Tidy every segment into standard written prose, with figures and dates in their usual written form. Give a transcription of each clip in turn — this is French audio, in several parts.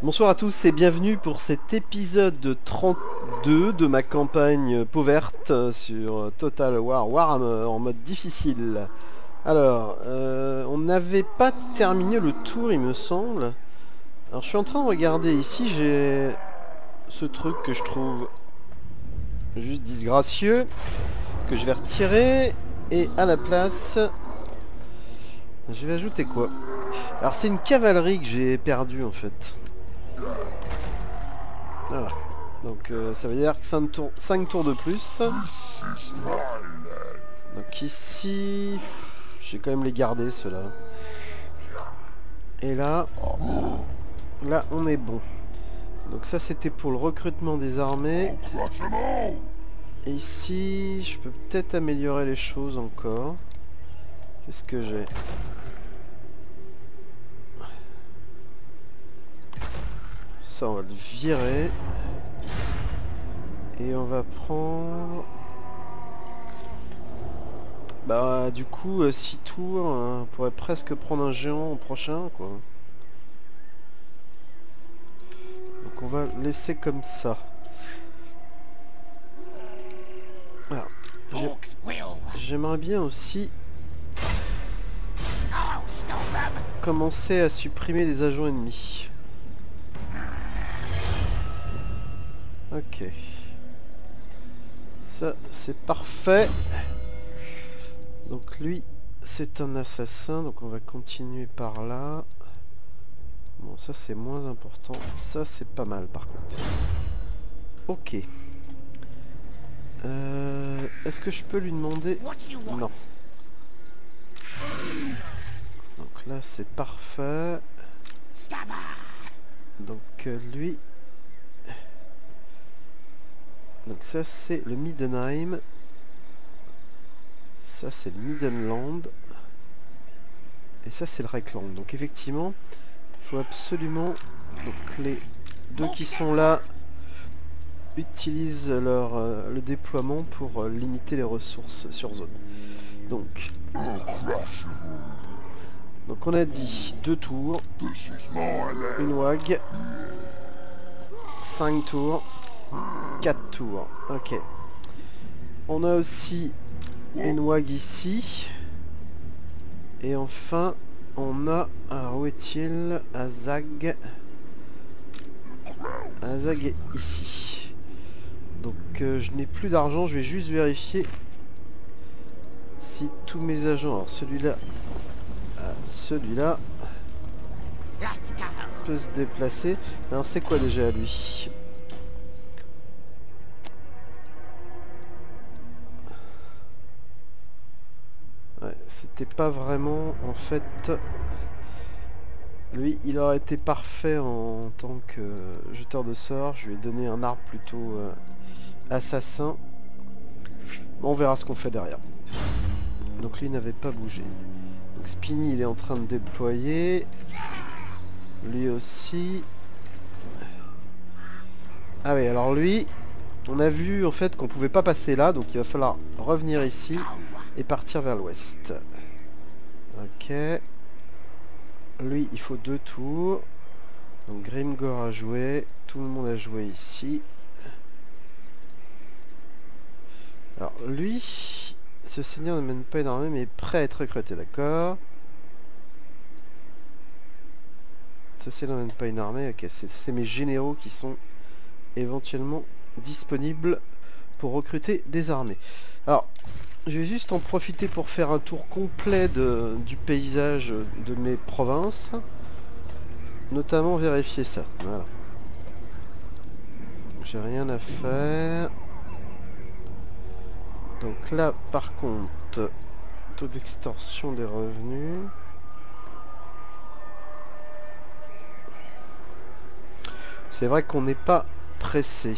Bonsoir à tous et bienvenue pour cet épisode 32 de ma campagne peau verte sur Total War Warhammer en mode difficile. Alors, on n'avait pas terminé le tour il me semble. Alors je suis en train de regarder ici, j'ai ce truc que je trouve juste disgracieux, que je vais retirer et à la place, je vais ajouter quoi? Alors c'est une cavalerie que j'ai perdue en fait. Voilà. Donc ça veut dire que 5 tours de plus. Donc ici, j'ai quand même les garder ceux-là. Et là, on est bon. Donc ça c'était pour le recrutement des armées. Et ici, je peux peut-être améliorer les choses encore. Qu'est-ce que j'ai? Ça on va le virer. Et on va prendre... Bah du coup 6 tours, on pourrait presque prendre un géant au prochain quoi. Donc on va laisser comme ça. Alors, j'aimerais bien aussi commencer à supprimer des agents ennemis. Ok. Ça c'est parfait. Donc lui c'est un assassin, donc on va continuer par là. Bon ça c'est moins important, ça c'est pas mal par contre. Ok. Est-ce que je peux lui demander... Non. Donc là c'est parfait. Donc lui... Donc ça c'est le Middenheim. Ça c'est le Middenland. Et ça c'est le Reikland. Donc effectivement, il faut absolument... Donc les deux qui sont là utilisent le déploiement pour limiter les ressources sur zone. Donc on a dit 2 tours, une wag, 5 tours, 4 tours. Ok. On a aussi une wag ici. Et enfin, on a... Alors où est-il? Azag. Azag est ici. Donc je n'ai plus d'argent, je vais juste vérifier si tous mes agents... Alors celui-là... celui-là... peut se déplacer. Alors c'est quoi déjà lui? Ouais, c'était pas vraiment en fait... Lui, il aurait été parfait en tant que jeteur de sorts. Je lui ai donné un arbre plutôt assassin. Bon, on verra ce qu'on fait derrière. Donc lui n'avait pas bougé. Donc Spiny, il est en train de déployer. Lui aussi. Ah oui, alors lui, on a vu en fait qu'on pouvait pas passer là. Donc il va falloir revenir ici et partir vers l'ouest. Ok. Lui, il faut 2 tours. Donc Grimgor a joué. Tout le monde a joué ici. Alors lui, ce seigneur ne mène pas une armée mais est prêt à être recruté, d'accord. Ce seigneur ne mène pas une armée, ok. C'est mes généraux qui sont éventuellement disponibles pour recruter des armées. Alors, je vais juste en profiter pour faire un tour complet du paysage de mes provinces. Notamment vérifier ça. Voilà. J'ai rien à faire. Donc là, par contre, taux d'extorsion des revenus. C'est vrai qu'on n'est pas pressé.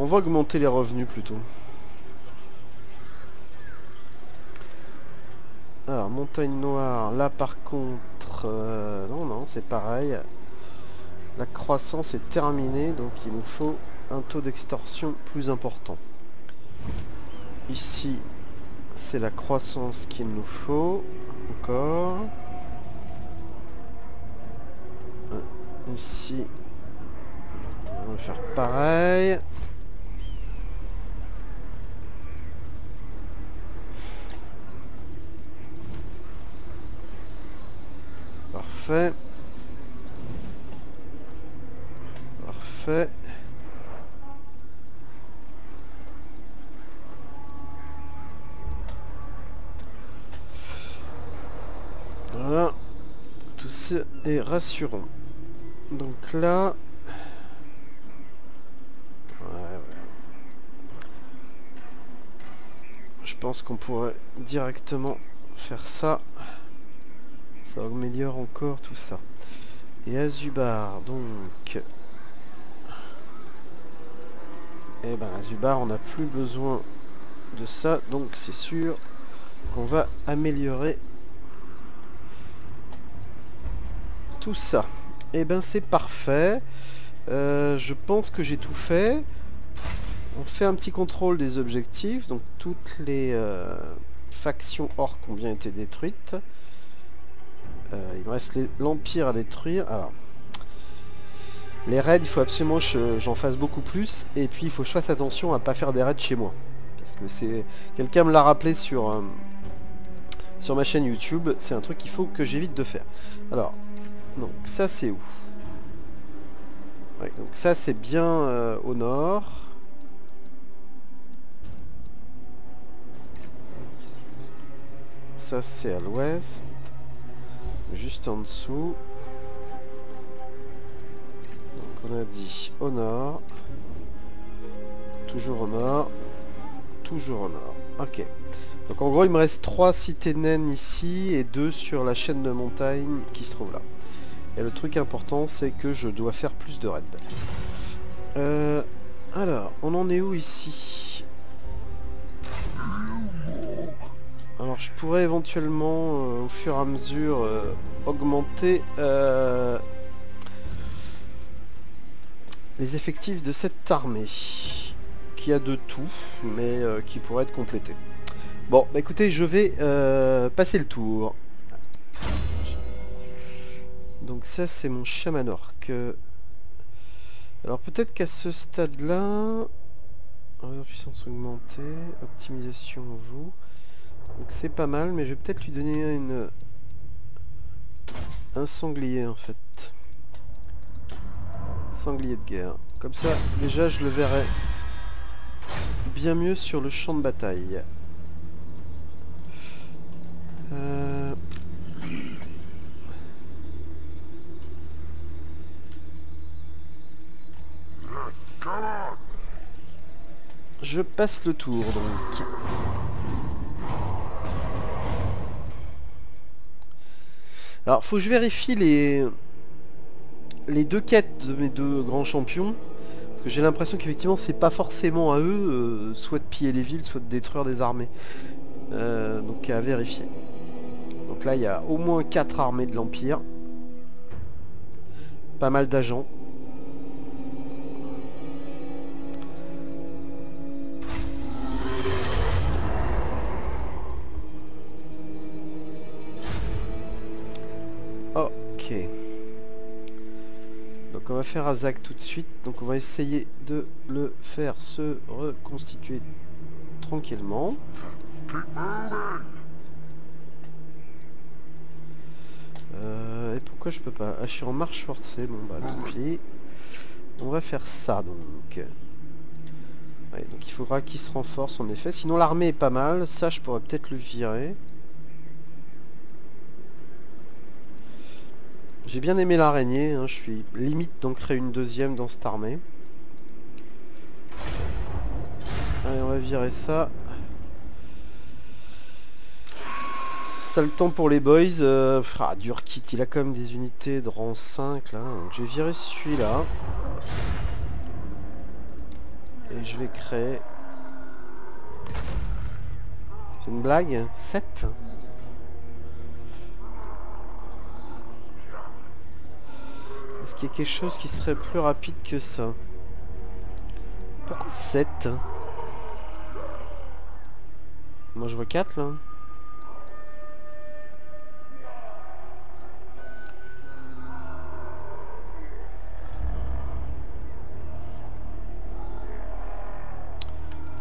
On va augmenter les revenus plutôt. Alors, montagne noire, là par contre... non, c'est pareil. La croissance est terminée, donc il nous faut un taux d'extorsion plus important. Ici, c'est la croissance qu'il nous faut. Encore. Ici, on va faire pareil. Parfait. Parfait. Voilà. Tout ça est rassurant. Donc là... Ouais. Je pense qu'on pourrait directement faire ça. Ça améliore encore tout ça. Et Azubar, donc... Eh ben Azubar, on n'a plus besoin de ça, donc c'est sûr qu'on va améliorer tout ça. Et ben c'est parfait. Je pense que j'ai tout fait. On fait un petit contrôle des objectifs. Donc toutes les factions orques ont bien été détruites. Il me reste l'Empire à détruire. Alors, les raids, il faut absolument que j'en fasse beaucoup plus. Et puis il faut que je fasse attention à pas faire des raids chez moi. Parce que c'est... Quelqu'un me l'a rappelé sur ma chaîne YouTube. C'est un truc qu'il faut que j'évite de faire. Alors, donc ça c'est où? Ouais, donc ça c'est bien au nord. Ça c'est à l'ouest. Juste en dessous. Donc on a dit au nord. Toujours au nord. Toujours au nord. Ok. Donc en gros il me reste 3 cités naines ici et 2 sur la chaîne de montagne qui se trouve là. Et le truc important c'est que je dois faire plus de raids. Alors, on en est où ici? Alors je pourrais éventuellement au fur et à mesure augmenter les effectifs de cette armée qui a de tout mais qui pourrait être complétée. Bon bah écoutez, je vais passer le tour. Donc ça c'est mon chaman orc. Alors peut-être qu'à ce stade là, puissance augmentée, optimisation vous. Donc c'est pas mal, mais je vais peut-être lui donner un sanglier en fait. Sanglier de guerre. Comme ça, déjà je le verrai bien mieux sur le champ de bataille. Je passe le tour donc. Alors faut que je vérifie les 2 quêtes de mes 2 grands champions. Parce que j'ai l'impression qu'effectivement c'est pas forcément à eux, soit de piller les villes, soit de détruire des armées. Donc à vérifier. Donc là il y a au moins 4 armées de l'Empire. Pas mal d'agents. Ok. Donc on va faire Azak tout de suite. Donc on va essayer de le faire se reconstituer tranquillement. Et pourquoi je peux pas? Ah, je suis en marche forcée. Bon bah tant pis. On va faire ça donc. Ouais, donc il faudra qu'il se renforce en effet. Sinon l'armée est pas mal. Ça je pourrais peut-être le virer. J'ai bien aimé l'araignée, hein, je suis limite d'en créer une deuxième dans cette armée. Allez, on va virer ça. Ça le temps pour les boys. Durkit, il a quand même des unités de rang 5 là. Donc je vais virer celui-là. Et je vais créer... C'est une blague? 7? Est-ce qu'il y a quelque chose qui serait plus rapide que ça? Pourquoi 7? Moi je vois 4 là.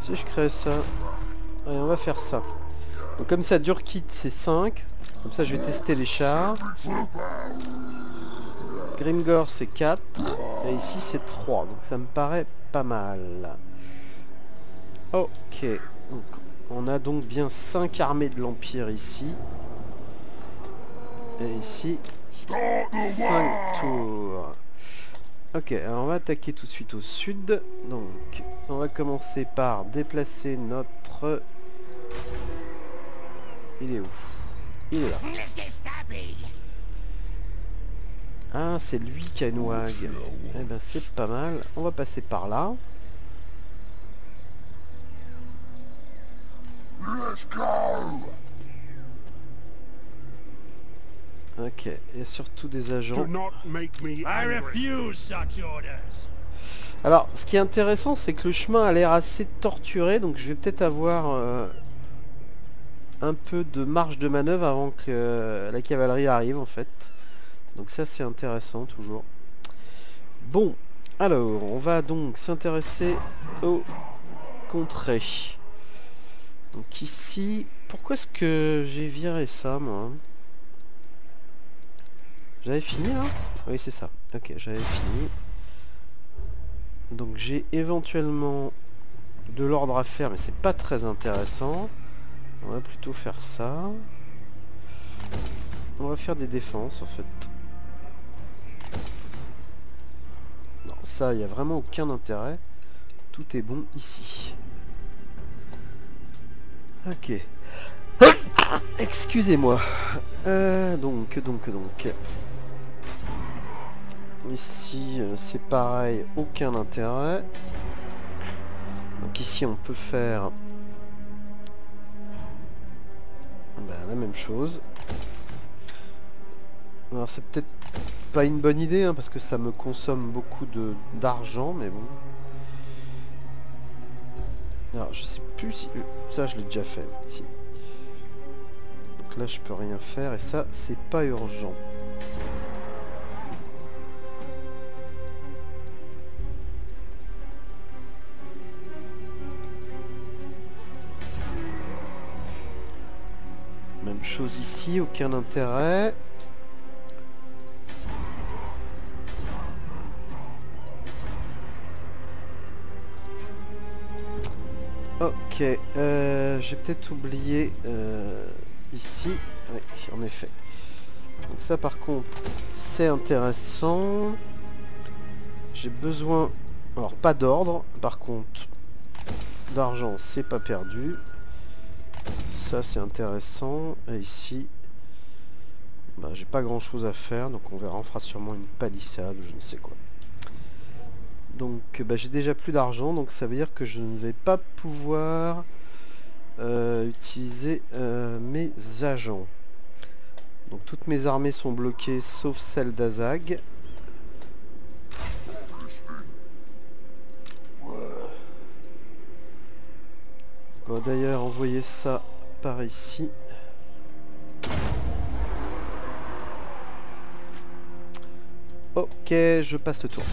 Si je crée ça... Allez, on va faire ça. Donc comme ça, Durkit c'est 5. Comme ça je vais tester les chars. Grimgor c'est 4. Et ici c'est 3. Donc ça me paraît pas mal. Ok. Donc, on a donc bien 5 armées de l'Empire ici. Et ici 5 tours. Ok, alors on va attaquer tout de suite au sud. Donc on va commencer par déplacer notre... Il est où? Il est là. Ah, c'est lui qui a une wag. Eh ben c'est pas mal. On va passer par là. Ok, il y a surtout des agents. Alors, ce qui est intéressant, c'est que le chemin a l'air assez torturé, donc je vais peut-être avoir un peu de marge de manœuvre avant que la cavalerie arrive, en fait. Donc ça, c'est intéressant, toujours. Bon, alors, on va donc s'intéresser aux contrées. Donc ici, pourquoi est-ce que j'ai viré ça, moi? J'avais fini, là? Oui, c'est ça. Ok, j'avais fini. Donc j'ai éventuellement de l'ordre à faire, mais c'est pas très intéressant. On va plutôt faire ça. On va faire des défenses, en fait. Non, ça, il n'y a vraiment aucun intérêt. Tout est bon ici. Ok. Excusez-moi. Donc. Ici, c'est pareil, aucun intérêt. Donc ici, on peut faire la même chose. Alors, c'est peut-être pas une bonne idée, hein, parce que ça me consomme beaucoup d'argent, mais bon. Alors, je sais plus si... ça, je l'ai déjà fait. Si. Donc là, je peux rien faire, et ça, c'est pas urgent. Même chose ici, aucun intérêt. Ok, j'ai peut-être oublié ici. Oui, en effet. Donc ça par contre, c'est intéressant. J'ai besoin... Alors pas d'ordre, par contre, d'argent, c'est pas perdu. Ça c'est intéressant. Et ici, j'ai pas grand chose à faire, donc on verra, on fera sûrement une palissade ou je ne sais quoi. Donc j'ai déjà plus d'argent, donc ça veut dire que je ne vais pas pouvoir utiliser mes agents. Donc toutes mes armées sont bloquées sauf celle d'Azag. On va d'ailleurs envoyer ça par ici. Ok, je passe le tour.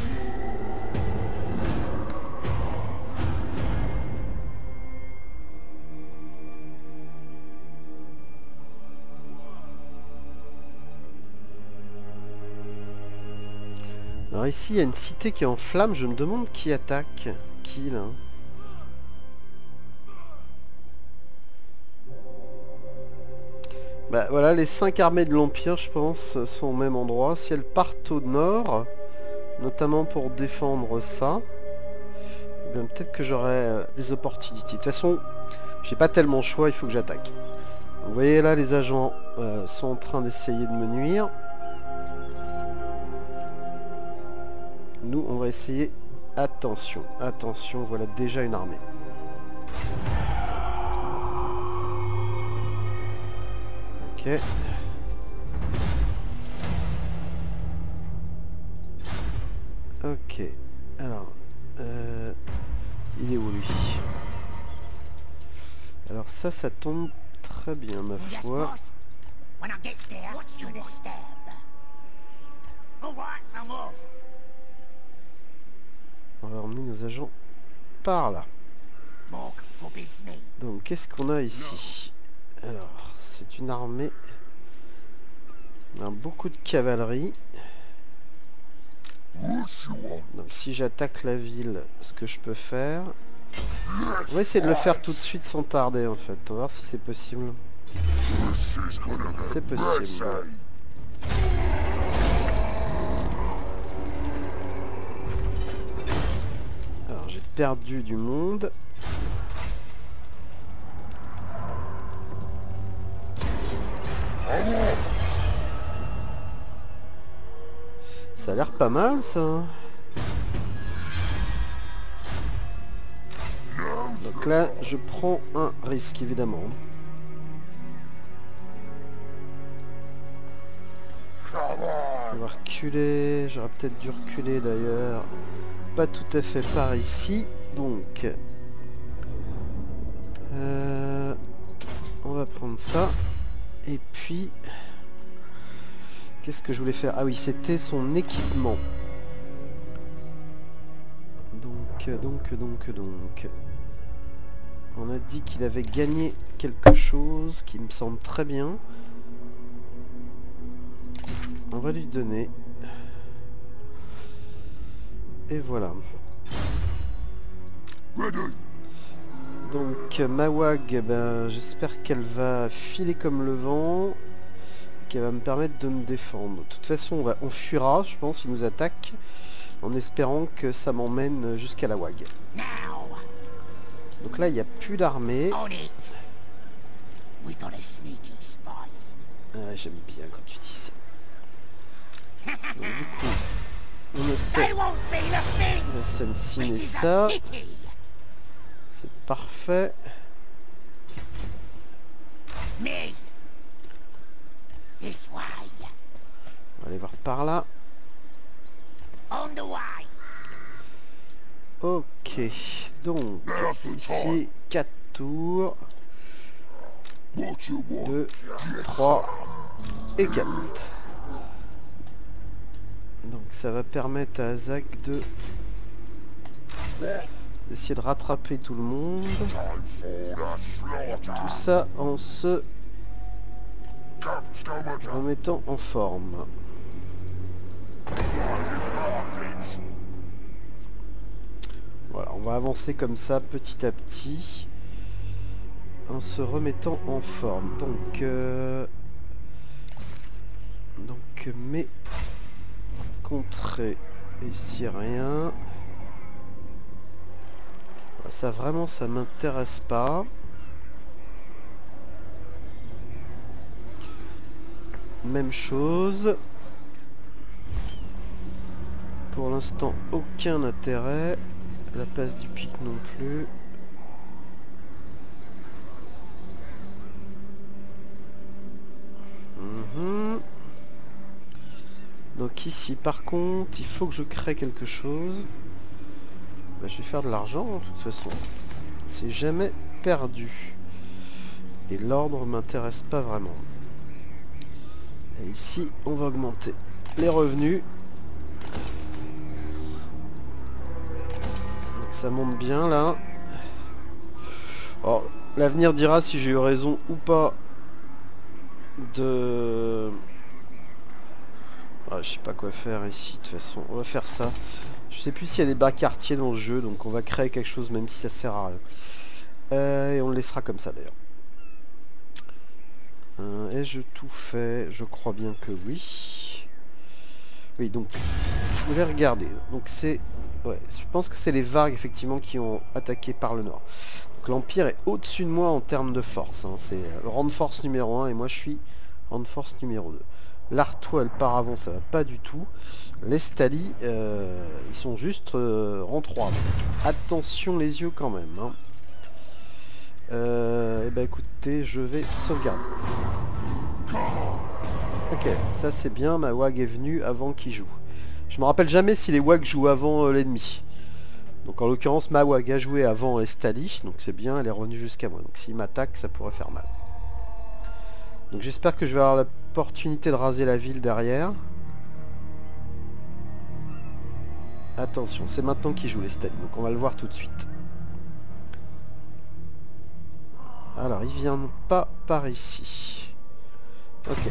Alors ici, il y a une cité qui est en flammes. Je me demande qui attaque. Qui, là? Voilà, les 5 armées de l'Empire, je pense, sont au même endroit. Si elles partent au nord, notamment pour défendre ça, peut-être que j'aurai des opportunités. De toute façon, j'ai pas tellement le choix, il faut que j'attaque. Vous voyez là, les agents sont en train d'essayer de me nuire. Nous, on va essayer... Attention, attention, voilà déjà une armée. Ok. Ok. Alors... Il est où lui? Alors ça tombe très bien ma foi. On va emmener nos agents par là. Donc qu'est-ce qu'on a ici? Alors c'est une armée. On a beaucoup de cavalerie. Donc si j'attaque la ville, ce que je peux faire... On va essayer de le faire tout de suite sans tarder en fait. On va voir si c'est possible. C'est possible. Alors j'ai perdu du monde. Ça a l'air pas mal ça. Donc là, je prends un risque évidemment. On va reculer. J'aurais peut-être dû reculer d'ailleurs. Pas tout à fait par ici. Donc, on va prendre ça. Et puis, qu'est-ce que je voulais faire? Ah oui, c'était son équipement. Donc. On a dit qu'il avait gagné quelque chose qui me semble très bien. On va lui donner. Et voilà. Donc ma WAG, ben, j'espère qu'elle va filer comme le vent. Qu'elle va me permettre de me défendre. De toute façon, on fuira, je pense, il nous attaque. En espérant que ça m'emmène jusqu'à la WAG. Donc là, il n'y a plus d'armée. J'aime bien quand tu dis ça. Donc, du coup, on essaie de ça. C'est parfait. On va aller voir par là. Ok, donc ici 4 tours. 2, 3 et 4. Donc ça va permettre à Azak d'essayer de rattraper tout le monde. Tout ça en se remettant en forme. Voilà, on va avancer comme ça petit à petit en se remettant en forme. Donc mes contrées ici rien. Ça vraiment ça m'intéresse pas. Même chose. Pour l'instant aucun intérêt. La passe du pic non plus. Donc ici par contre il faut que je crée quelque chose. Bah, je vais faire de l'argent de toute façon. C'est jamais perdu. Et l'ordre m'intéresse pas vraiment. Et ici on va augmenter les revenus. Donc ça monte bien là. Oh, l'avenir dira si j'ai eu raison ou pas de... Ah, je sais pas quoi faire ici de toute façon. On va faire ça. Je sais plus s'il y a des bas quartiers dans le jeu, donc on va créer quelque chose même si ça sert à rien. Et on le laissera comme ça d'ailleurs. Ai-je tout fait? Je crois bien que oui. Oui, donc je voulais regarder. Donc c'est... Ouais, je pense que c'est les Vargs effectivement qui ont attaqué par le nord. Donc l'Empire est au-dessus de moi en termes de force. Hein. C'est le rang de force numéro 1 et moi je suis rang de force numéro 2. L'Artois et le Paravent ça va pas du tout. Les Stali ils sont juste rang 3. Donc attention les yeux quand même. Hein. Et ben écoutez, je vais sauvegarder. Ok, ça c'est bien, ma WAG est venue avant qu'il joue. Je me rappelle jamais si les WAG jouent avant l'ennemi. Donc en l'occurrence, Mawag a joué avant Estali, donc c'est bien, elle est revenue jusqu'à moi. Donc s'il m'attaque, ça pourrait faire mal. Donc j'espère que je vais avoir l'opportunité de raser la ville derrière. Attention, c'est maintenant qu'il joue l'Estali, donc on va le voir tout de suite. Alors, il vient pas par ici. Ok.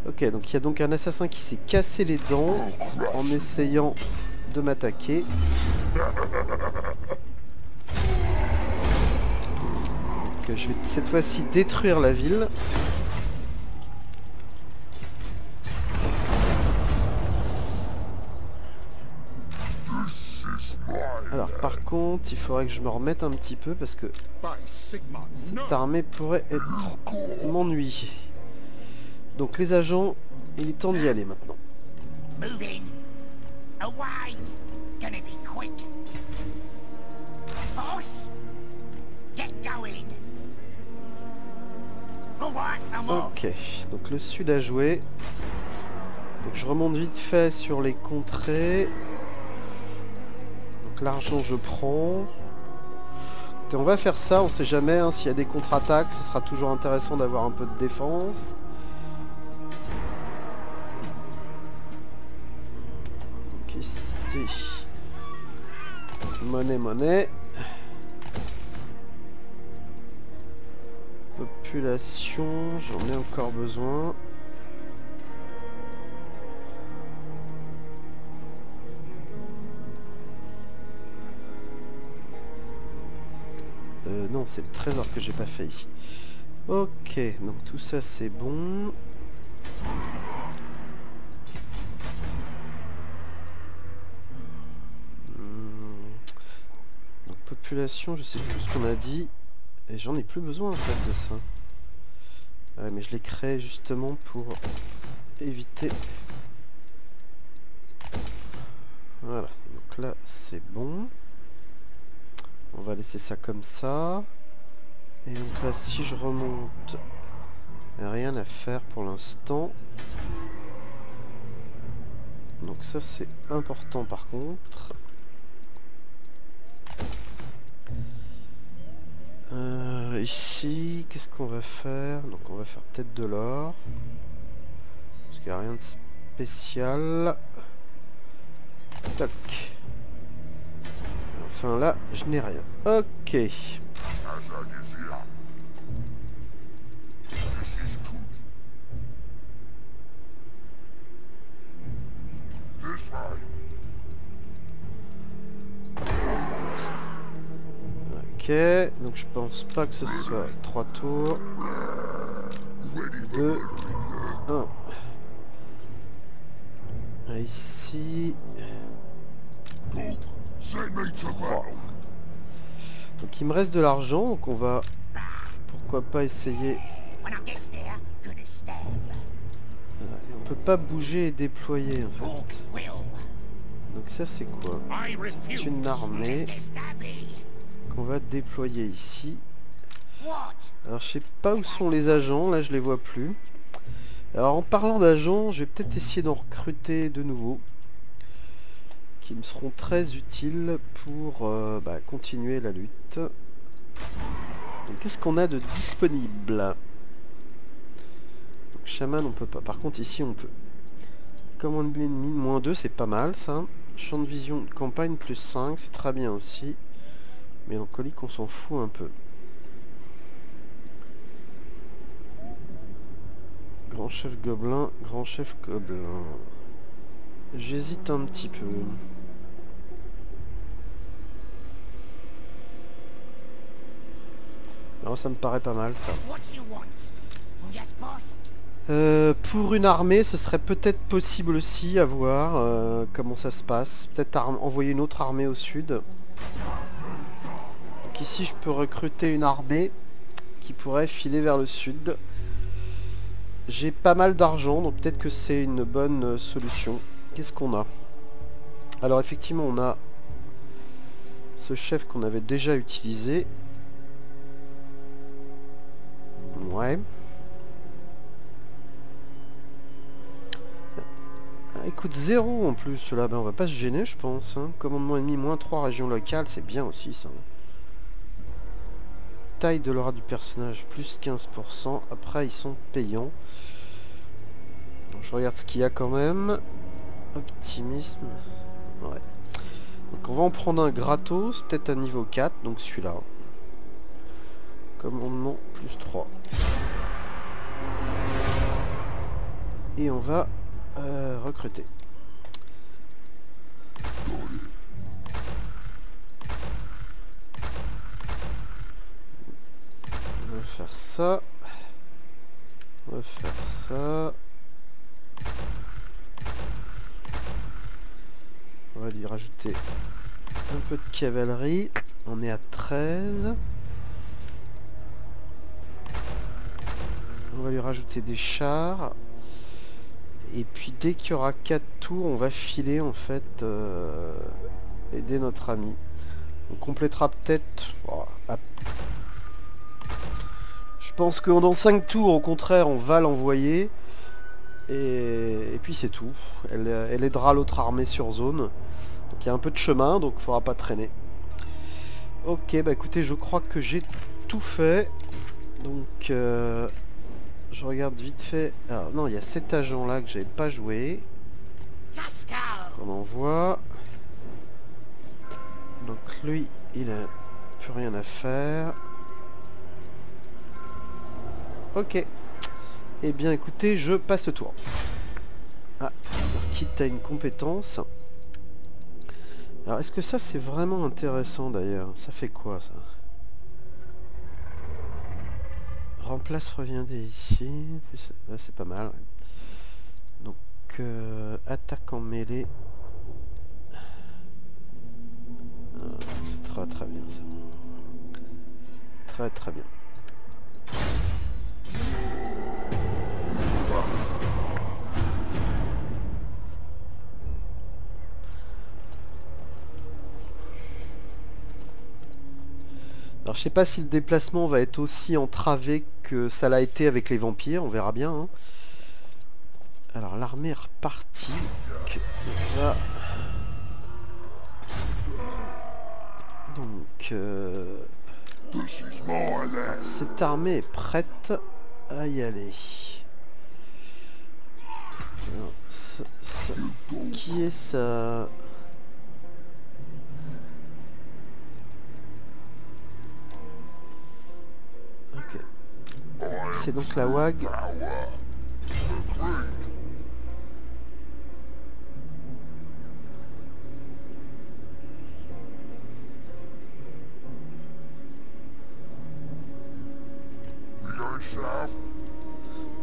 Ok, donc il y a donc un assassin qui s'est cassé les dents en essayant de m'attaquer. Donc je vais cette fois-ci détruire la ville. Alors par contre, il faudrait que je me remette un petit peu parce que cette armée pourrait être m'ennuyer. Donc les agents, il est temps d'y aller maintenant. Ok, donc le sud a joué. Donc je remonte vite fait sur les contrées. Donc l'argent je prends. Et on va faire ça, on sait jamais, hein, s'il y a des contre-attaques, ce sera toujours intéressant d'avoir un peu de défense. Donc ici, monnaie. Population, j'en ai encore besoin. Non, c'est le trésor que j'ai pas fait ici. Ok, donc tout ça c'est bon. Donc population, je sais plus ce qu'on a dit. Et j'en ai plus besoin en fait de ça. Ouais, mais je l'ai créé justement pour éviter. Voilà, donc là c'est bon. On va laisser ça comme ça. Et donc là, si je remonte, il n'y a rien à faire pour l'instant. Donc ça, c'est important par contre. Ici, qu'est-ce qu'on va faire? Donc on va faire peut-être de l'or. Parce qu'il n'y a rien de spécial. Tac. Enfin là, je n'ai rien. Ok. Ok, donc je pense pas que ce soit 3 tours. 2, 1. Ici. 3. Donc il me reste de l'argent, donc on va pourquoi pas essayer. On peut pas bouger et déployer en fait. Donc ça c'est quoi? C'est une armée qu'on va déployer ici. Alors je sais pas où sont les agents, là je les vois plus. Alors en parlant d'agents, je vais peut-être essayer d'en recruter de nouveaux qui me seront très utiles pour continuer la lutte. Donc qu'est-ce qu'on a de disponible? Donc chaman on peut pas, par contre ici on peut. Commande ennemi moins 2, c'est pas mal ça. Champ de vision de campagne plus 5, c'est très bien aussi. Mélancolique on s'en fout un peu. Grand chef gobelin. J'hésite un petit peu. Non, ça me paraît pas mal ça. Pour une armée, ce serait peut-être possible aussi à voir comment ça se passe. Peut-être envoyer une autre armée au sud. Donc ici, je peux recruter une armée qui pourrait filer vers le sud. J'ai pas mal d'argent, donc peut-être que c'est une bonne solution. Qu'est-ce qu'on a? Alors effectivement, on a ce chef qu'on avait déjà utilisé. Ouais. Ah, écoute, 0 en plus, là, ben, on va pas se gêner, je pense. Hein. Commandement ennemi, -3 régions locales, c'est bien aussi, ça. Taille de l'aura du personnage, plus 15%. Après, ils sont payants. Donc, je regarde ce qu'il y a quand même. Optimisme. Ouais. Donc, on va en prendre un gratos, peut-être à niveau 4, donc celui-là. Commandement, +3. Et on va recruter. On va faire ça. On va faire ça. On va lui rajouter un peu de cavalerie. On est à 13. On va lui rajouter des chars. Et puis dès qu'il y aura 4 tours, on va filer en fait aider notre ami. On complétera peut-être... Oh, je pense que dans 5 tours, au contraire, on va l'envoyer. Et puis c'est tout. Elle aidera l'autre armée sur zone. Donc il y a un peu de chemin, donc il ne faudra pas traîner. Ok, bah écoutez, je crois que j'ai tout fait. Donc... je regarde vite fait. Alors non, il y a cet agent là que j'avais pas joué. On envoie. Donc lui, il a plus rien à faire. Ok. Eh bien écoutez, je passe le tour. Ah, quitte à une compétence. Alors est-ce que ça c'est vraiment intéressant d'ailleurs? Ça fait quoi ça? Remplace revient dès ici. C'est pas mal. Ouais. Donc attaque en mêlée. C'est très très bien ça. Très très bien. Alors je sais pas si le déplacement va être aussi entravé que ça l'a été avec les vampires, on verra bien. Hein. Alors l'armée est repartie. Donc cette armée est prête à y aller. Alors, qui est ça? Ok. C'est donc la WAG.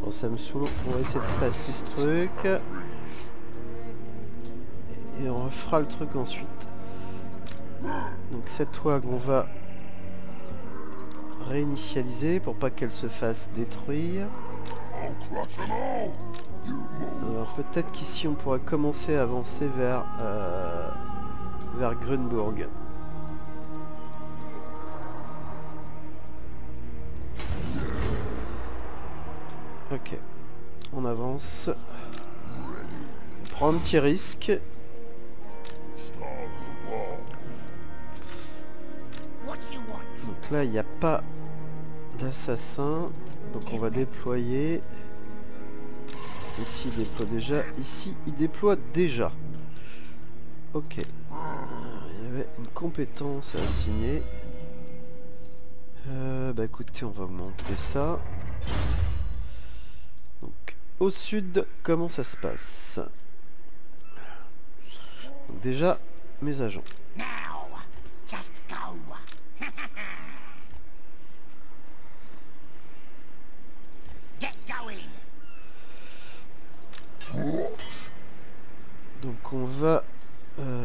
Bon, ça me saoule. On va essayer de passer ce truc. Et on refera le truc ensuite. Donc cette WAG, on va réinitialiser pour pas qu'elle se fasse détruire. Alors peut-être qu'ici on pourrait commencer à avancer vers Grunburg. Ok, on avance. On prend un petit risque. Donc là il n'y a pas d'assassin. Donc on va déployer. Ici il déploie déjà. Ici il déploie déjà. Ok. Il y avait une compétence à assigner. Bah écoutez, on va augmenter ça. Donc au sud, comment ça se passe? Donc, déjà, mes agents. Donc on va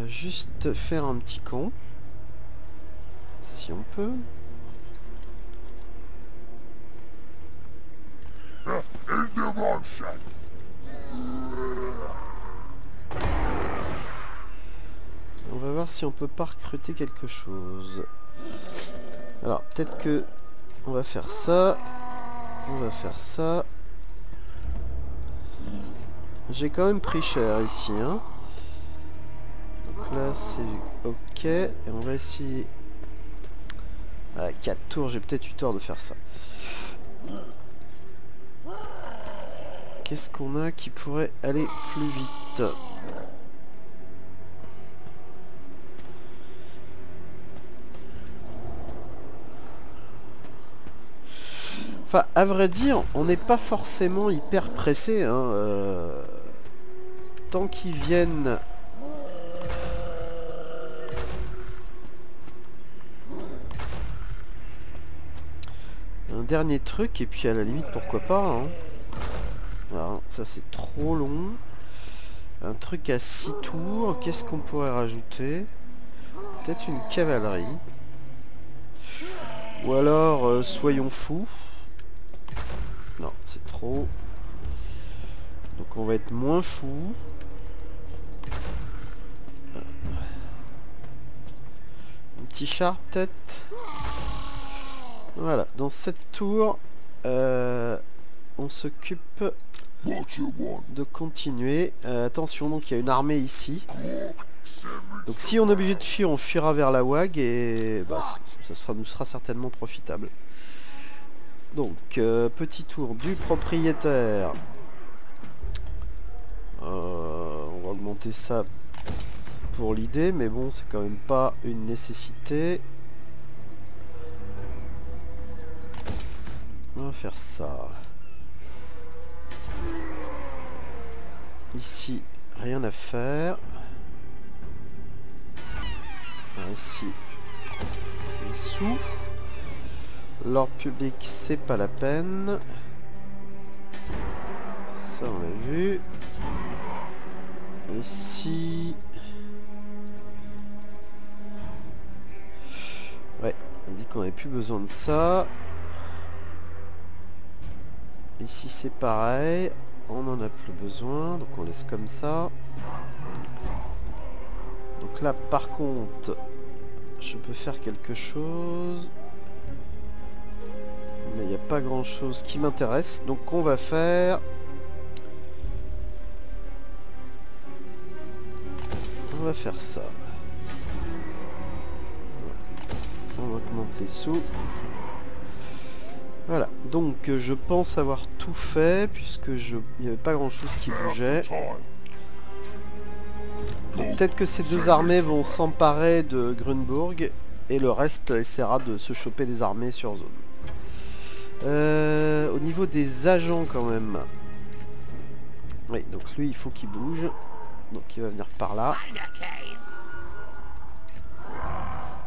juste faire un petit camp. Si on peut. On va voir si on peut pas recruter quelque chose. Alors peut-être que on va faire ça. On va faire ça. J'ai quand même pris cher ici, hein. Donc là c'est ok. Et on va essayer... À 4 tours, j'ai peut-être eu tort de faire ça. Qu'est-ce qu'on a qui pourrait aller plus vite? Enfin, à vrai dire, on n'est pas forcément hyper pressé, hein. Tant qu'ils viennent... Un dernier truc, et puis à la limite, pourquoi pas, hein. Voilà, ça c'est trop long. Un truc à 6 tours, qu'est-ce qu'on pourrait rajouter? Peut-être une cavalerie. Ou alors, soyons fous. Non, c'est trop. Donc on va être moins fou. Un petit char peut-être. Voilà, dans cette tour, on s'occupe de continuer. Attention, donc il y a une armée ici. Donc si on est obligé de fuir, on fuira vers la WAG et bah, ça nous sera certainement profitable. Donc, petit tour du propriétaire. On va augmenter ça pour l'idée, mais bon, c'est quand même pas une nécessité. On va faire ça. Ici, rien à faire. Ici, les sous. L'ordre public, c'est pas la peine. Ça, on l'a vu. Ici... Ouais, on dit qu'on n'avait plus besoin de ça. Ici, c'est pareil. On n'en a plus besoin, donc on laisse comme ça. Donc là, par contre, je peux faire quelque chose. Mais il n'y a pas grand chose qui m'intéresse. Donc on va faire... On va faire ça. On augmente les sous. Voilà. Donc je pense avoir tout fait puisque il n'y avait pas grand chose qui bougeait. Donc peut-être que ces deux armées vont s'emparer de Grunburg et le reste essaiera de se choper des armées sur zone. Au niveau des agents quand même. Oui, donc lui il faut qu'il bouge. Donc il va venir par là.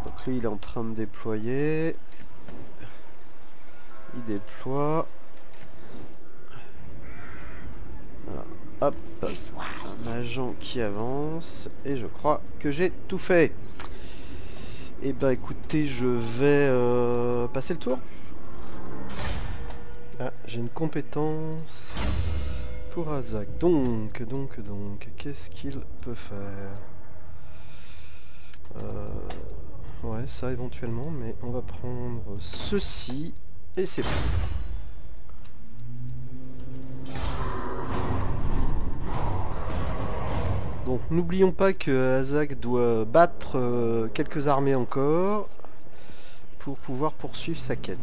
Donc lui il est en train de déployer. Il déploie. Voilà. Hop. Un agent qui avance. Et je crois que j'ai tout fait. Et bah écoutez, je vais passer le tour. Ah, j'ai une compétence pour Azak. Donc, qu'est-ce qu'il peut faire? Ouais, ça éventuellement, mais on va prendre ceci, et c'est bon. Donc, n'oublions pas que Azak doit battre quelques armées encore pour pouvoir poursuivre sa quête.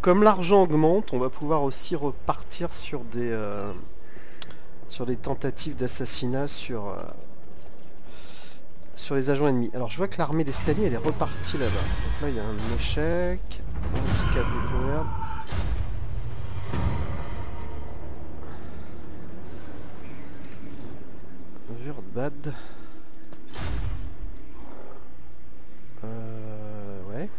Comme l'argent augmente, on va pouvoir aussi repartir sur des tentatives d'assassinat sur les agents ennemis. Alors je vois que l'armée des Stali elle est repartie là-bas. Donc là il y a un échec. Embuscade découverte. Wurdbad. Ouais.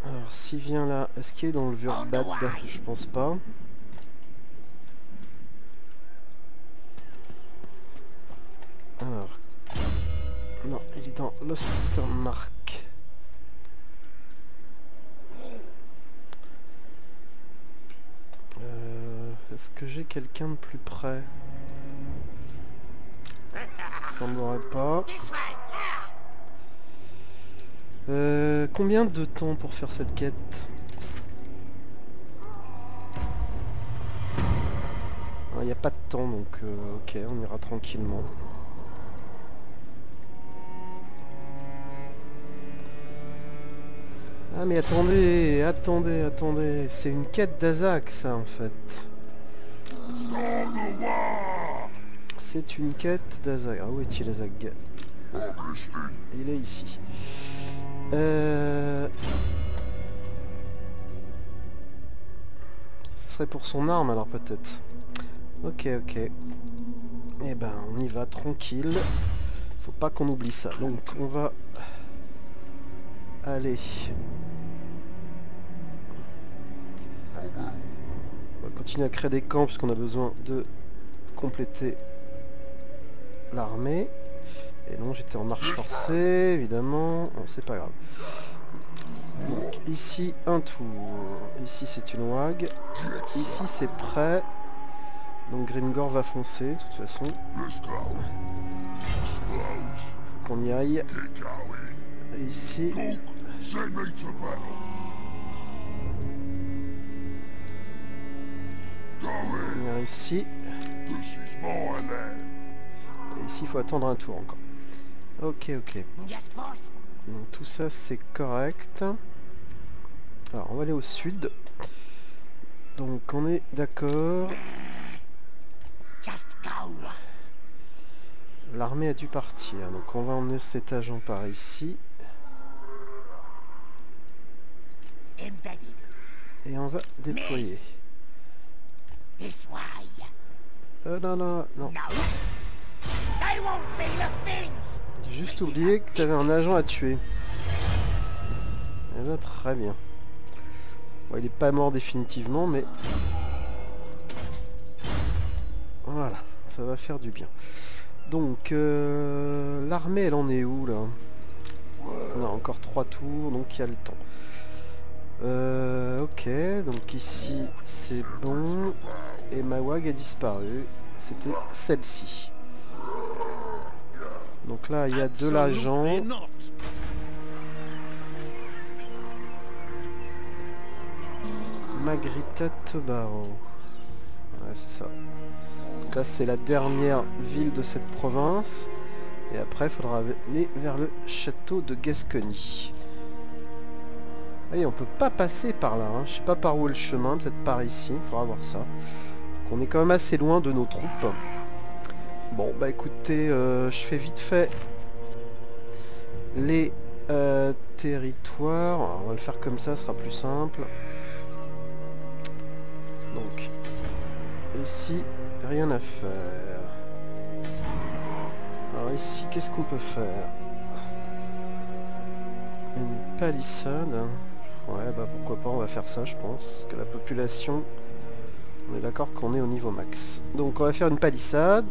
Alors s'il vient là, est-ce qu'il est dans le Wurdbad? Je pense pas. Alors, non, il est dans l'Ostermark. Est-ce que j'ai quelqu'un de plus près? Semblerait pas. Combien de temps pour faire cette quête? il n'y a pas de temps, donc ok, on ira tranquillement. Ah mais attendez, c'est une quête d'Azak ça en fait. C'est une quête d'Azak. Ah où est-il Azak? Il est ici. Ce serait pour son arme alors peut-être. Ok. Eh ben on y va tranquille. Faut pas qu'on oublie ça. Donc on va aller. On va continuer à créer des camps puisqu'on a besoin de compléter l'armée. Et non, j'étais en marche forcée, évidemment. Non, c'est pas grave. Donc ici un tour. Ici c'est une wag. Ici c'est prêt. Donc Grimgor va foncer de toute façon. Faut qu'on y aille. Et ici. Venir ici. Et ici il faut attendre un tour encore. Ok. Donc tout ça c'est correct. Alors on va aller au sud. Donc on est d'accord. L'armée a dû partir. Donc on va emmener cet agent par ici. Et on va déployer. Non. J'ai juste oublié que tu avais un agent à tuer. Eh bien, très bien. Bon, il est pas mort définitivement, mais... Voilà, ça va faire du bien. Donc, l'armée, elle en est où, là? On a encore 3 tours, donc il y a le temps. Ok, donc ici, c'est bon. Et ma wag a disparu. C'était celle-ci. Donc là, il y a de l'agent. Magrita Tobaro. Ouais, c'est ça. Donc là, c'est la dernière ville de cette province. Et après, il faudra aller vers le château de Gascogne. Et on peut pas passer par là. Hein. Je sais pas par où est le chemin. Peut-être par ici. Il faudra voir ça. Donc on est quand même assez loin de nos troupes. Bon, bah écoutez, je fais vite fait les territoires. Alors, on va le faire comme ça, ce sera plus simple. Donc, ici, rien à faire. Alors ici, qu'est-ce qu'on peut faire? Une palissade. Ouais, bah pourquoi pas, on va faire ça, je pense. Que la population, on est d'accord qu'on est au niveau max. Donc on va faire une palissade.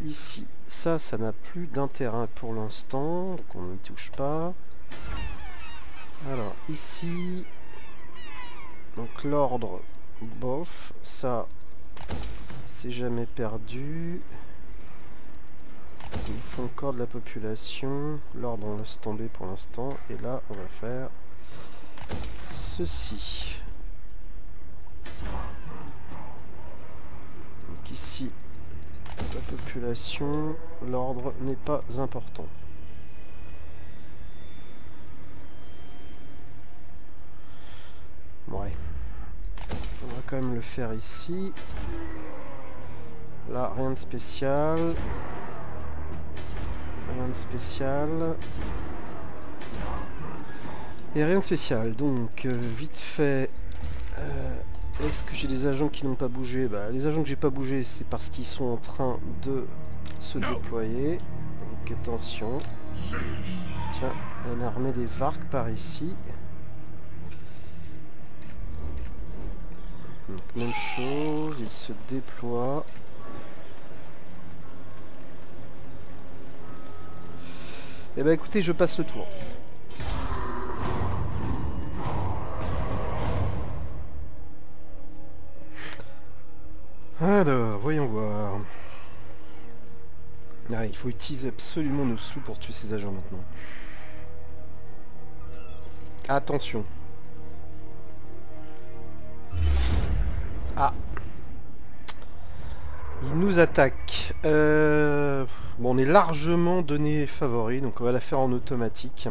Ici, ça n'a plus d'intérêt pour l'instant, donc on ne touche pas. Alors ici, donc l'ordre, bof, ça, c'est jamais perdu. Il faut encore de la population. L'ordre, on laisse tomber pour l'instant. Et là, on va faire ceci. Donc ici, la population, l'ordre n'est pas important. Ouais. On va quand même le faire ici. Là, rien de spécial. Rien de spécial. Et rien de spécial. Donc, vite fait... est-ce que j'ai des agents qui n'ont pas bougé? Bah, les agents que j'ai pas bougé, c'est parce qu'ils sont en train de se déployer. Donc attention. Tiens, il y a une armée des Varks par ici. Donc, même chose, ils se déploient. Eh ben écoutez, je passe le tour. Alors, voyons voir. Ah, il faut utiliser absolument nos sous pour tuer ces agents maintenant. Attention. Ah. Il nous attaque. Bon, on est largement donné favori, donc on va la faire en automatique.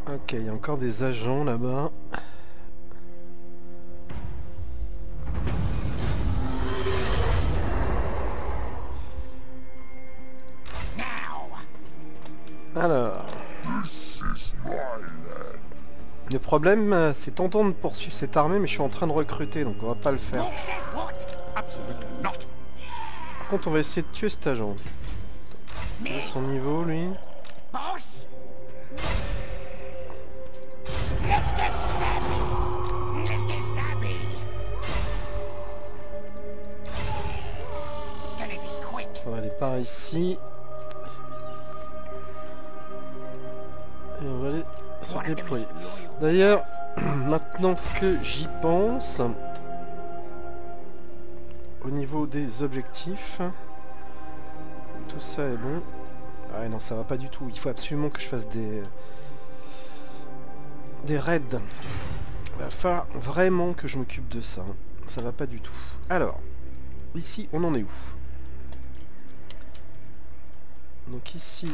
Ok, il y a encore des agents là-bas. Alors... Le problème, c'est tentant de poursuivre cette armée, mais je suis en train de recruter, donc on va pas le faire. Par contre, on va essayer de tuer cet agent. Quel est son niveau, lui? On va aller par ici. Et on va aller se déployer. D'ailleurs, maintenant que j'y pense, au niveau des objectifs, tout ça est bon. Ah non, ça va pas du tout. Il faut absolument que je fasse des raids. Il va falloir vraiment que je m'occupe de ça. Ça va pas du tout. Alors, ici, on en est où? Donc ici,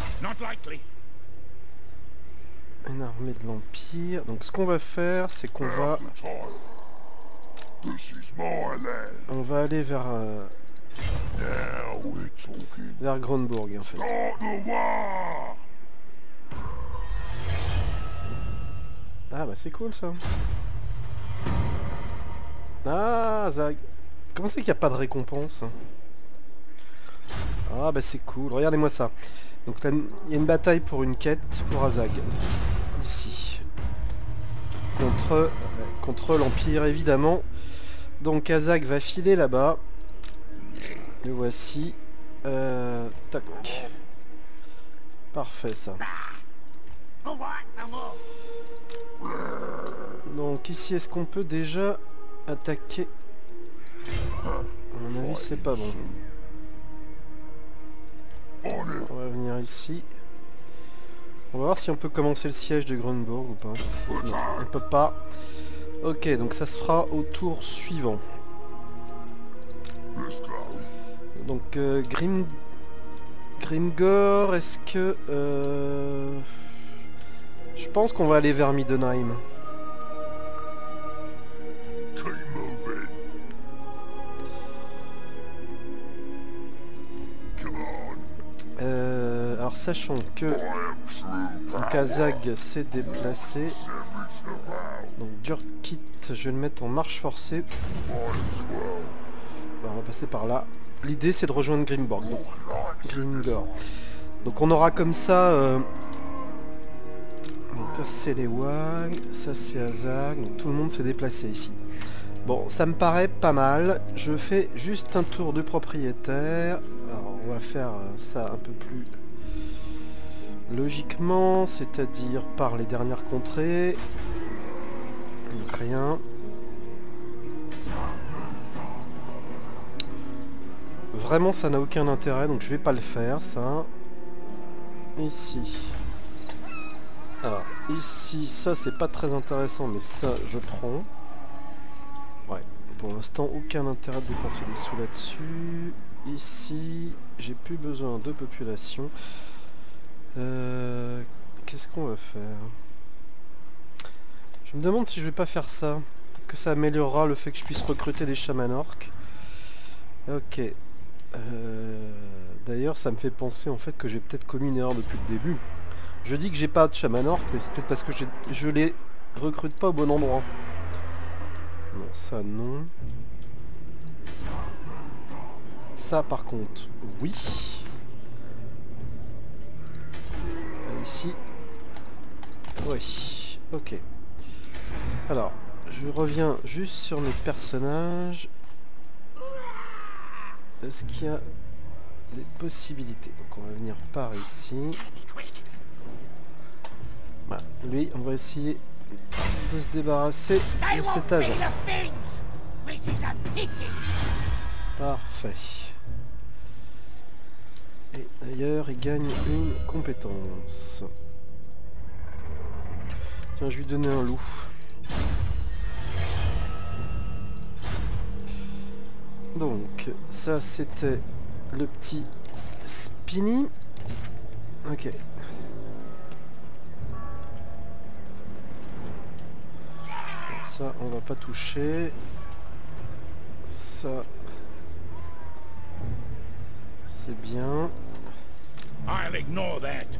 une armée de l'Empire. Donc ce qu'on va faire, c'est qu'on va... On va aller vers... vers Grunburg, en fait. Ah bah c'est cool ça. Ah Zag. Comment c'est qu'il n'y a pas de récompense? Ah bah c'est cool, regardez-moi ça. Donc là, il y a une bataille pour une quête pour Azag. Ici. Contre l'Empire évidemment. Donc Azag va filer là-bas. Le voici. Tac. Parfait ça. Donc ici, est-ce qu'on peut déjà attaquer? À mon avis, c'est pas bon. On va venir ici. On va voir si on peut commencer le siège de Grunburg ou pas. Non, on peut pas. Ok, donc ça se fera au tour suivant. Donc Grimgor, est-ce que... Je pense qu'on va aller vers Middenheim. Alors sachant que Azag s'est déplacé, donc Durkit, je vais le mettre en marche forcée. On va passer par là. L'idée c'est de rejoindre Grimgor. Donc on aura comme ça... Donc ça c'est les Wag, ça c'est Azag, donc tout le monde s'est déplacé ici. Bon, ça me paraît pas mal. Je fais juste un tour de propriétaire. Alors on va faire ça un peu plus logiquement, c'est-à-dire par les dernières contrées. Donc rien. Vraiment ça n'a aucun intérêt, donc je vais pas le faire ça. Ici. Alors ici, ça c'est pas très intéressant, mais ça je prends. Ouais, pour l'instant aucun intérêt de dépenser des sous là-dessus. Ici, j'ai plus besoin de population. Qu'est-ce qu'on va faire? Je me demande si je vais pas faire ça. Peut-être que ça améliorera le fait que je puisse recruter des chamans orques. Ok. D'ailleurs, ça me fait penser en fait que j'ai peut-être commis une erreur depuis le début. Je dis que j'ai pas de chaman orc, mais c'est peut-être parce que je les recrute pas au bon endroit. Non, ça non. Ça par contre, oui. Ici. Oui. Ok. Alors, je reviens juste sur mes personnages. Est-ce qu'il y a des possibilités? Donc on va venir par ici. Voilà. Lui, on va essayer de se débarrasser de cet agent. Parfait. Et D'ailleurs, il gagne une compétence. Tiens, je lui donner un loup. Donc, ça c'était le petit Spinny. Ok. Ça, on va pas toucher. Ça, c'est bien. I'll ignore that.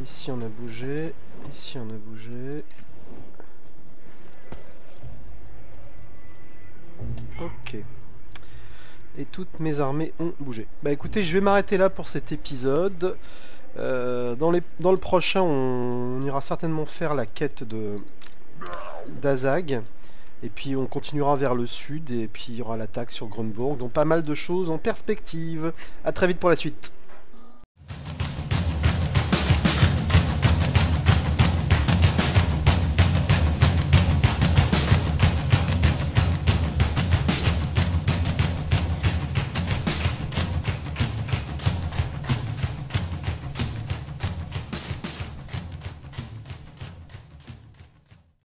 Ici on a bougé. Ici on a bougé. Ok. Et toutes mes armées ont bougé. Bah écoutez, je vais m'arrêter là pour cet épisode. Dans le prochain, on ira certainement faire la quête d'Azag. Et puis on continuera vers le sud. Et puis il y aura l'attaque sur Grunburg. Donc pas mal de choses en perspective. A très vite pour la suite.